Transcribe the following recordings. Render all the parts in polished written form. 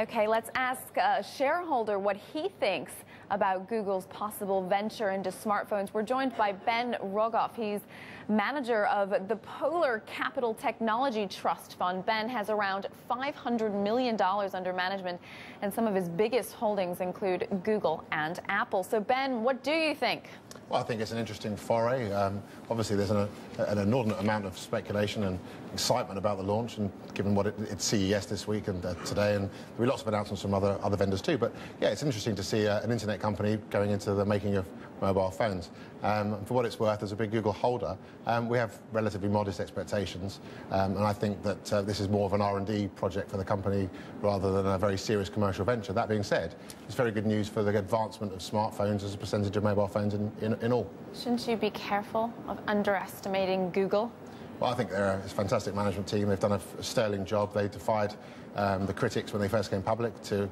Okay, let's ask a shareholder what he thinks about Google's possible venture into smartphones. We're joined by Ben Rogoff. He's manager of the Polar Capital Technology Trust Fund. Ben has around $500 million under management, and some of his biggest holdings include Google and Apple. So, Ben, what do you think? Well, I think it's an interesting foray. Obviously, there's an inordinate amount of speculation and excitement about the launch, and given what it's CES this week and today, and there'll be lots of announcements from other vendors too. But yeah, it's interesting to see an internet company going into the making of mobile phones. For what it's worth, as a big Google holder, we have relatively modest expectations, and I think that this is more of an R&D project for the company rather than a very serious commercial venture. That being said, it's very good news for the advancement of smartphones as a percentage of mobile phones in all. Shouldn't you be careful of underestimating Google? Well, I think they're a fantastic management team. They've done a sterling job. They defied the critics when they first came public to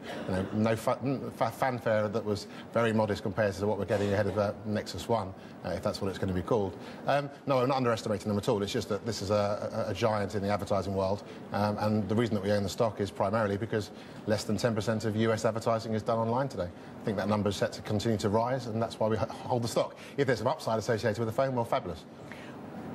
no fanfare that was very modest compared to what we're getting ahead of Nexus 1, if that's what it's going to be called. No, I'm not underestimating them at all. It's just that this is a giant in the advertising world, and the reason that we own the stock is primarily because less than 10% of US advertising is done online today. I think that number is set to continue to rise, and that's why we hold the stock. If there's some upside associated with the phone, well, fabulous.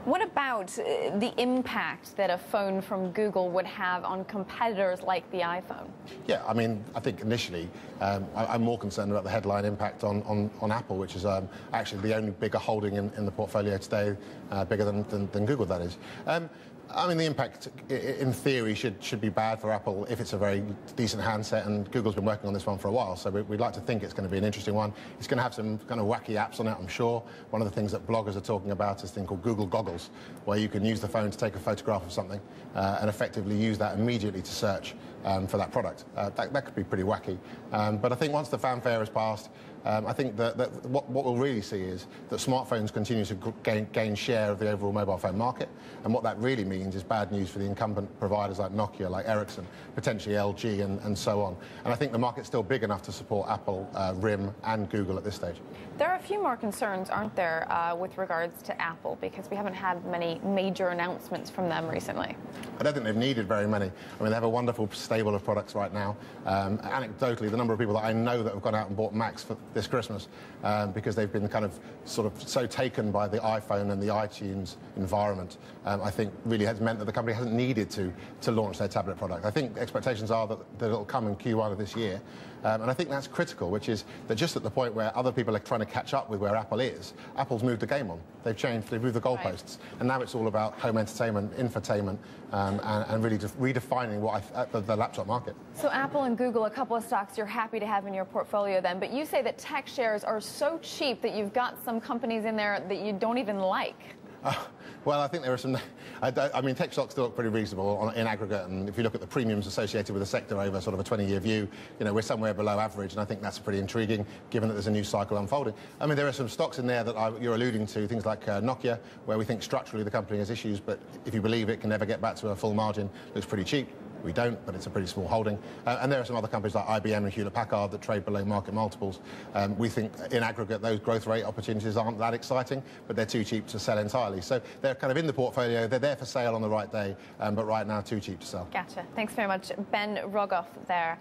What about the impact that a phone from Google would have on competitors like the iPhone? Yeah, I mean, I think initially I'm more concerned about the headline impact on Apple, which is actually the only bigger holding in the portfolio today, bigger than Google, that is. I mean, the impact, in theory, should be bad for Apple if it's a very decent handset, and Google's been working on this one for a while, so we'd like to think it's going to be an interesting one. It's going to have some kind of wacky apps on it, I'm sure. One of the things that bloggers are talking about is a thing called Google Goggles, where you can use the phone to take a photograph of something and effectively use that immediately to search for that product. That could be pretty wacky. But I think once the fanfare is passed, I think that what we'll really see is that smartphones continue to gain share of the overall mobile phone market, and what that really means is bad news for the incumbent providers like Nokia, like Ericsson, potentially LG, and so on. And I think the market's still big enough to support Apple, RIM, and Google at this stage. There are a few more concerns, aren't there, with regards to Apple, because we haven't had many major announcements from them recently. I don't think they've needed very many. I mean, they have a wonderful stable of products right now. Anecdotally, the number of people that I know that have gone out and bought Macs for this Christmas because they've been kind of sort of so taken by the iPhone and the iTunes environment, I think really has meant that the company hasn't needed to launch their tablet product. I think expectations are that it'll come in Q1 of this year, and I think that's critical, which is that just at the point where other people are trying to catch up with where Apple is, Apple's moved the game on. They've moved the goalposts, right. And now it's all about home entertainment, infotainment, and really redefining the laptop market. So Apple and Google, a couple of stocks you're happy to have in your portfolio then, but you say that tech shares are so cheap that you've got some companies in there that you don't even like. Well, I think there are some. I mean, tech stocks still look pretty reasonable in aggregate, and if you look at the premiums associated with the sector over sort of a 20-year view, we're somewhere below average, and I think that's pretty intriguing, given that there's a new cycle unfolding. I mean, there are some stocks in there that you're alluding to, things like Nokia, where we think structurally the company has issues, but if you believe it can never get back to a full margin, looks pretty cheap. We don't, but it's a pretty small holding. And there are some other companies like IBM and Hewlett-Packard that trade below market multiples. We think in aggregate those growth rate opportunities aren't that exciting, but they're too cheap to sell entirely. So they're kind of in the portfolio. They're there for sale on the right day, but right now too cheap to sell. Gotcha. Thanks very much. Ben Rogoff there.